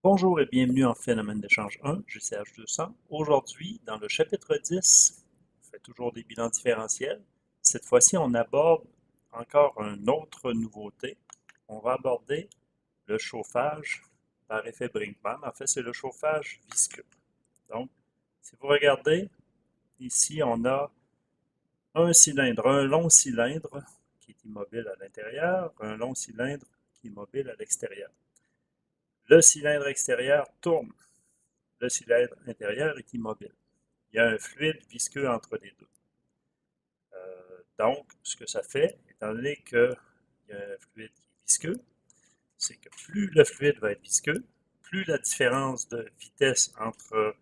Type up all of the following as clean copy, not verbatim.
Bonjour et bienvenue en Phénomène d'échange 1, GCH200. Aujourd'hui, dans le chapitre 10, on fait toujours des bilans différentiels. Cette fois-ci, on aborde encore une autre nouveauté. On va aborder le chauffage par effet Brinkmann. En fait, c'est le chauffage visqueux. Donc, si vous regardez, ici, on a un cylindre, un long cylindre qui est immobile à l'intérieur, un long cylindre qui est immobile à l'extérieur. Le cylindre extérieur tourne. Le cylindre intérieur est immobile. Il y a un fluide visqueux entre les deux. Donc, ce que ça fait, étant donné qu'il y a un fluide qui est visqueux, c'est que plus le fluide va être visqueux, plus la différence de vitesse entre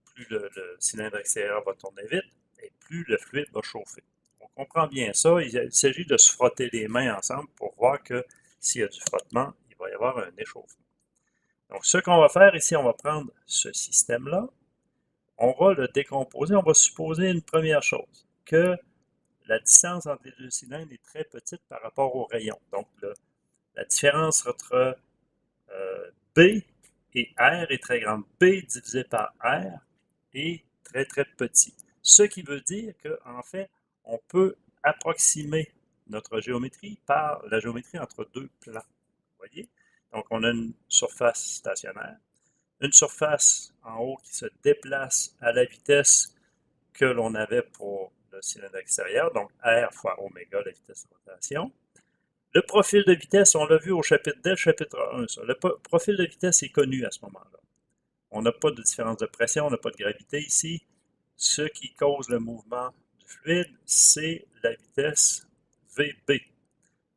plus le cylindre extérieur va tourner vite et plus le fluide va chauffer. On comprend bien ça. Il s'agit de se frotter les mains ensemble pour voir que s'il y a du frottement, il va y avoir un échauffement. Donc, ce qu'on va faire ici, on va prendre ce système-là, on va le décomposer. On va supposer une première chose, que la distance entre les deux cylindres est très petite par rapport au rayon. Donc, la différence entre B et R est très grande. B divisé par R est très, très petit. Ce qui veut dire qu'en fait, on peut approximer notre géométrie par la géométrie entre deux plans. Vous voyez? Donc, on a une surface stationnaire, une surface en haut qui se déplace à la vitesse que l'on avait pour le cylindre extérieur, donc R fois oméga, la vitesse de rotation. Le profil de vitesse, on l'a vu au chapitre D, chapitre 1, ça. Le profil de vitesse est connu à ce moment-là. On n'a pas de différence de pression, on n'a pas de gravité ici. Ce qui cause le mouvement du fluide, c'est la vitesse VB.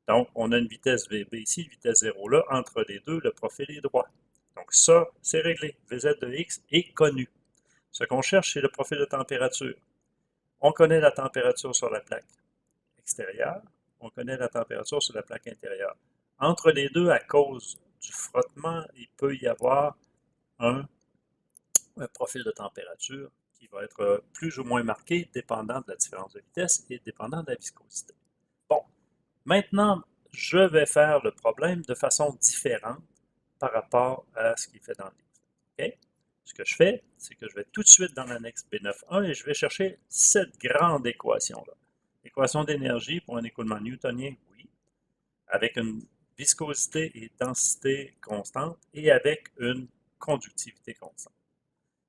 Donc, on a une vitesse VB ici, une vitesse 0 là. Entre les deux, le profil est droit. Donc ça, c'est réglé. VZ de X est connu. Ce qu'on cherche, c'est le profil de température. On connaît la température sur la plaque extérieure, on connaît la température sur la plaque intérieure. Entre les deux, à cause du frottement, il peut y avoir un, un profil de température qui va être plus ou moins marqué dépendant de la différence de vitesse et dépendant de la viscosité. Bon, maintenant, je vais faire le problème de façon différente par rapport à ce qui est fait dans le livre. OK? Ce que je fais, c'est que je vais tout de suite dans l'annexe B9.1 et je vais chercher cette grande équation-là. Équation d'énergie pour un écoulement newtonien, oui, avec une viscosité et densité constante et avec une conductivité constante.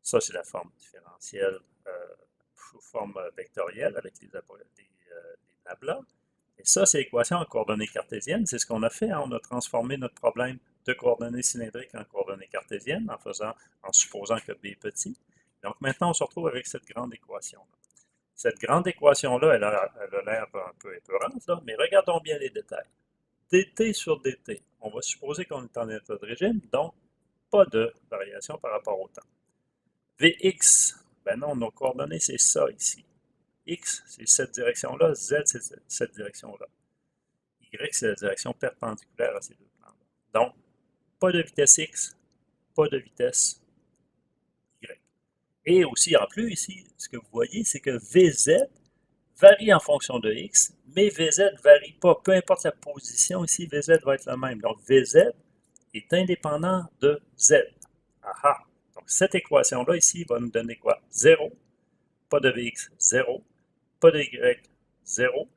Ça, c'est la forme différentielle sous forme vectorielle avec les blabla. Et ça, c'est l'équation en coordonnées cartésiennes. C'est ce qu'on a fait. Hein? On a transformé notre problème de coordonnées cylindriques en coordonnées cartésiennes en supposant que B est petit. Donc maintenant, on se retrouve avec cette grande équation-là. Cette grande équation-là, elle a l'air un peu épeurante, là, mais regardons bien les détails. dt sur dt, on va supposer qu'on est en état de régime, donc pas de variation par rapport au temps. Vx, ben non, nos coordonnées, c'est ça ici. X, c'est cette direction-là, Z, c'est cette direction-là. Y, c'est la direction perpendiculaire à ces deux plans-là. Donc, pas de vitesse X, pas de vitesse Y. Et aussi, en plus, ici, ce que vous voyez, c'est que Vz varie en fonction de X, mais Vz ne varie pas. Peu importe la position ici, Vz va être le même. Donc, Vz est indépendant de Z. Aha! Donc, cette équation-là ici va nous donner quoi? 0, pas de Vx, 0, pas de Y, 0,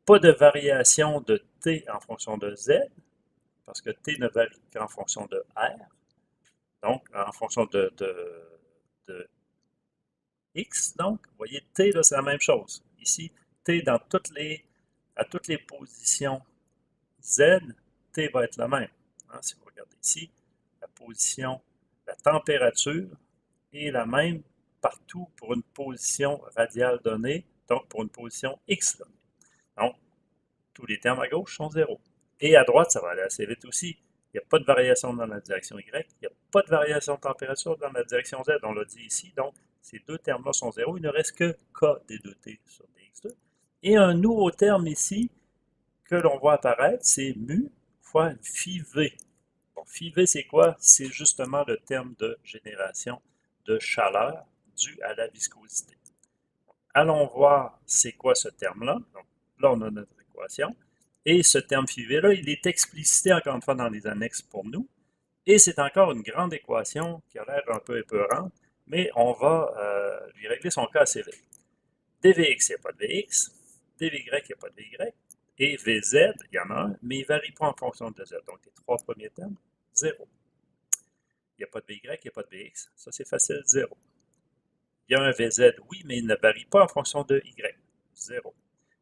pas de variation de t en fonction de z, parce que t ne varie qu'en fonction de r, donc en fonction de x. Donc, vous voyez, t, là, c'est la même chose. Ici, t à toutes les positions z, t va être la même. Hein, si vous regardez ici, la position, la température est la même partout pour une position radiale donnée, donc pour une position x donnée. Donc, tous les termes à gauche sont 0. Et à droite, ça va aller assez vite aussi. Il n'y a pas de variation dans la direction Y, il n'y a pas de variation de température dans la direction Z, on l'a dit ici. Donc, ces deux termes-là sont 0. Il ne reste que K des 2T sur dx2. Et un nouveau terme ici que l'on voit apparaître, c'est mu fois phi v. Bon, phi v, c'est quoi? C'est justement le terme de génération de chaleur due à la viscosité. Allons voir c'est quoi ce terme-là. Donc, là, on a notre équation. Et ce terme phi v là, il est explicité encore une fois dans les annexes pour nous. Et c'est encore une grande équation qui a l'air un peu épeurante, mais on va lui régler son cas assez vite. dvx, il n'y a pas de vx, dvy, il n'y a pas de vy, et vz, il y en a un, mais il ne varie pas en fonction de z. Donc les trois premiers termes, 0. Il n'y a pas de vy, il n'y a pas de vx, ça c'est facile, 0. Il y a un vz, oui, mais il ne varie pas en fonction de y, 0.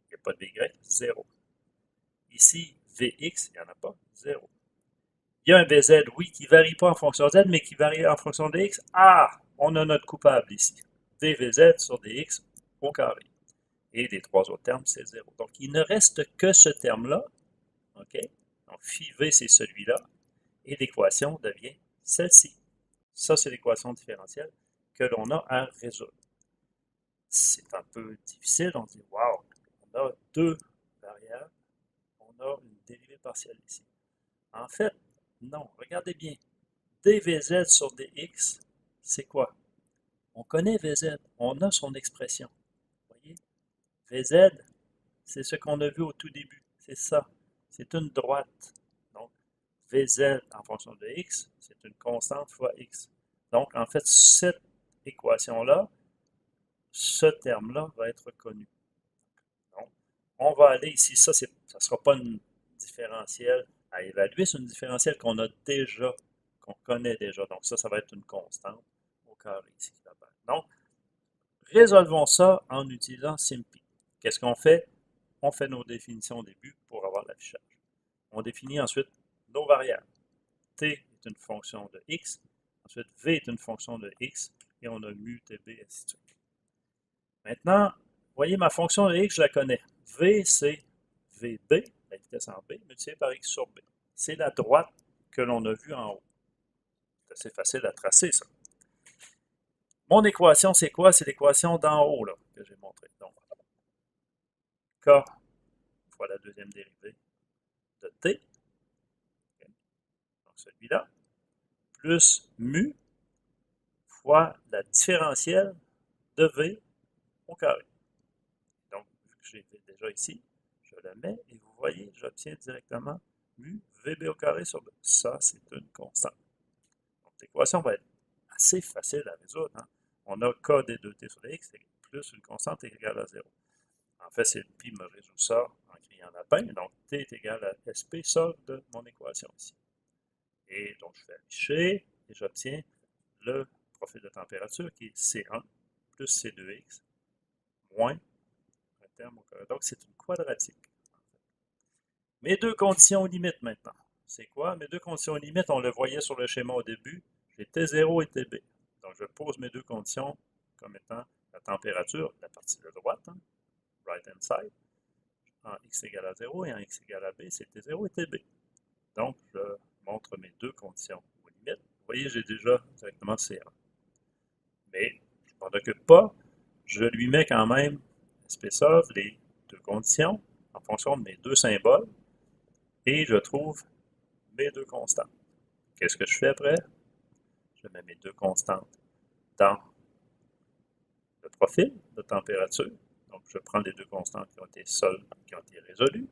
Il n'y a pas de vy, 0. Ici, vx, il n'y en a pas, 0. Il y a un vz, oui, qui ne varie pas en fonction de z, mais qui varie en fonction de x. Ah, on a notre coupable ici. dvz sur dx au carré. Et les trois autres termes, c'est 0. Donc, il ne reste que ce terme-là. OK? Donc, phi v, c'est celui-là. Et l'équation devient celle-ci. Ça, c'est l'équation différentielle que l'on a à résoudre. C'est un peu difficile. On dit, wow, on a deux variables. On a une dérivée partielle ici. En fait, non. Regardez bien. dvz sur dx, c'est quoi? On connaît vz. On a son expression. Vous voyez? Vz, c'est ce qu'on a vu au tout début. C'est ça. C'est une droite. Donc, Vz en fonction de x, c'est une constante fois x. Donc, en fait, cette équation-là, ce terme-là va être connu. Donc, on va aller ici. Ça ne sera pas une différentielle à évaluer. C'est une différentielle qu'on a déjà, qu'on connaît déjà. Donc, ça va être une constante au carré ici. Donc, résolvons ça en utilisant SIMPy. Qu'est-ce qu'on fait? On fait nos définitions au début pour avoir l'affichage. On définit ensuite nos variables. T est une fonction de x, ensuite v est une fonction de x, et on a mu, tb, et ainsi de suite. Maintenant, vous voyez, ma fonction de x, je la connais. V, c'est vb, la vitesse en b, multiplié par x sur b. C'est la droite que l'on a vue en haut. C'est assez facile à tracer, ça. Mon équation, c'est quoi? C'est l'équation d'en haut, là, que j'ai montrée. Donc, k fois la deuxième dérivée de t, donc celui-là, plus mu fois la différentielle de v au carré. Donc, vu que j'ai déjà ici, je le mets et vous voyez, j'obtiens directement mu vb au carré sur b. Ça, c'est une constante. Donc, l'équation va être assez facile à résoudre. Hein? On a k d 2t sur x plus une constante est égale à 0. En fait, c'est pi me résout ça en criant lapin. Donc, t est égal à sp, ça de mon équation ici. Et donc, je fais afficher et j'obtiens le profil de température qui est C1 plus C2x moins un terme au carré. Donc, c'est une quadratique. Mes deux conditions limites maintenant. C'est quoi? Mes deux conditions limites, on le voyait sur le schéma au début. J'ai T0 et TB. Donc, je pose mes deux conditions comme étant la température, la partie de droite, hein, right hand side, en x égale à 0 et en x égale à b, c'est T0 et TB. Donc, je montre mes deux conditions aux limites. Vous voyez, j'ai déjà directement C1. Mais je ne m'en occupe pas. Je lui mets quand même SPSOLVE les deux conditions en fonction de mes deux symboles et je trouve mes deux constantes. Qu'est-ce que je fais après? Je mets mes deux constantes dans le profil de température. Donc, je prends les deux constantes qui ont été résolues.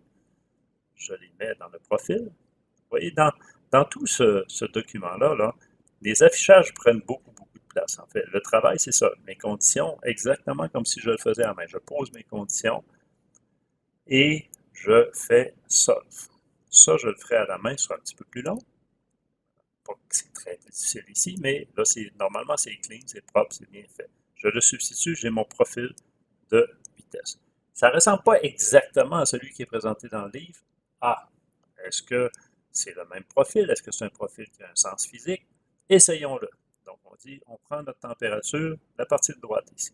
Je les mets dans le profil. Vous voyez, dans tout ce document-là, là, les affichages prennent beaucoup de place. En fait, le travail, c'est ça. Mes conditions, exactement comme si je le faisais à la main. Je pose mes conditions et je fais solve. Ça, je le ferai à la main, ce sera un petit peu plus long. Pas que c'est très difficile ici, mais là, normalement, c'est clean, c'est propre, c'est bien fait. Je le substitue, j'ai mon profil de vitesse. Ça ne ressemble pas exactement à celui qui est présenté dans le livre. Ah, est-ce que c'est le même profil? Est-ce que c'est un profil qui a un sens physique? Essayons-le. Donc, on dit, on prend notre température, la partie de droite ici.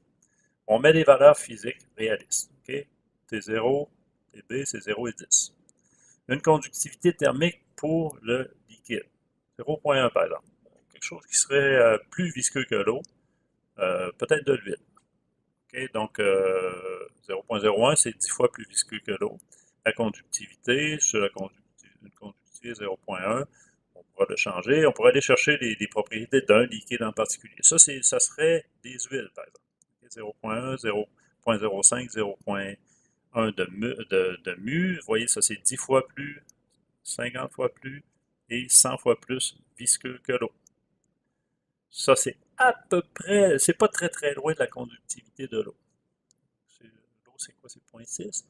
On met des valeurs physiques réalistes. Okay? T0, TB, c'est 0 et 10. Une conductivité thermique pour le liquide. 0,1 par exemple. Quelque chose qui serait plus visqueux que l'eau, peut-être de l'huile. Okay? Donc, 0,01, c'est 10 fois plus visqueux que l'eau. La conductivité, sur une conductivité 0,1, on pourra le changer. On pourra aller chercher les propriétés d'un liquide en particulier. Ça serait des huiles, par exemple. 0,1, 0,05, 0,1 de mu. Vous voyez, ça c'est 10 fois plus, 50 fois plus et 100 fois plus visqueux que l'eau. Ça, c'est à peu près, c'est pas très très loin de la conductivité de l'eau. L'eau, c'est quoi? C'est 0,6.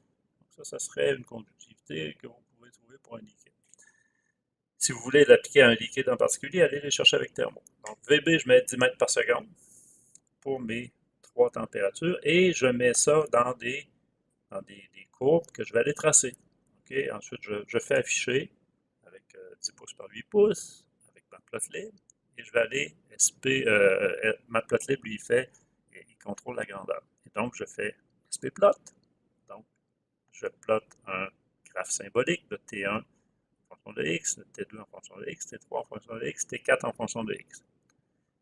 Donc ça serait une conductivité que vous pouvez trouver pour un liquide. Si vous voulez l'appliquer à un liquide en particulier, allez les chercher avec thermo. Donc VB, je mets 10 mètres par seconde pour mes trois températures et je mets ça dans des courbes que je vais aller tracer. Okay? Ensuite, je fais afficher avec 10 pouces par 8 pouces, avec Matplotlib, et je vais aller Matplotlib, lui, il contrôle la grandeur. Et donc, je fais spplot. Donc, je plotte un graphe symbolique de T1 en fonction de x, de T2 en fonction de x, T3 en fonction de x, T4 en fonction de x.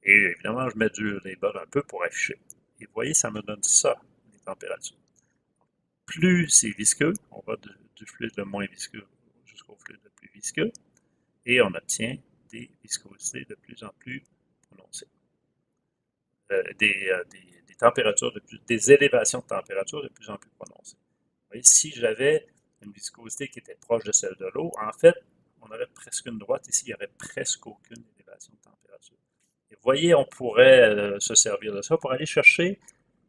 Et évidemment, je mets du label un peu pour afficher. Et vous voyez, ça me donne ça, les températures. Plus c'est visqueux, on va du fluide le moins visqueux jusqu'au fluide le plus visqueux, et on obtient des viscosités de plus en plus prononcées. Des températures, des élévations de température de plus en plus prononcées. Vous voyez, si j'avais une viscosité qui était proche de celle de l'eau, en fait, on aurait presque une droite. Ici, il n'y aurait presque aucune élévation de température. Et vous voyez, on pourrait se servir de ça pour aller chercher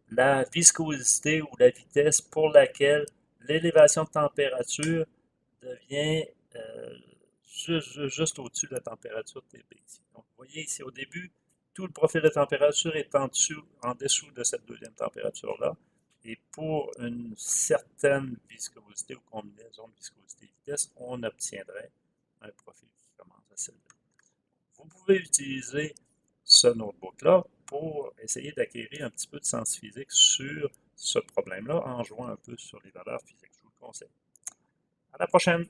la viscosité ou la vitesse pour laquelle l'élévation de température devient juste au-dessus de la température TB. Donc, vous voyez ici au début, tout le profil de température est en dessous de cette deuxième température-là. Et pour une certaine viscosité ou combinaison de viscosité et vitesse, on obtiendrait un profil qui commence à celle-là. Vous pouvez utiliser ce notebook-là pour essayer d'acquérir un petit peu de science physique sur ce problème-là en jouant un peu sur les valeurs physiques. Je vous le conseille. À la prochaine!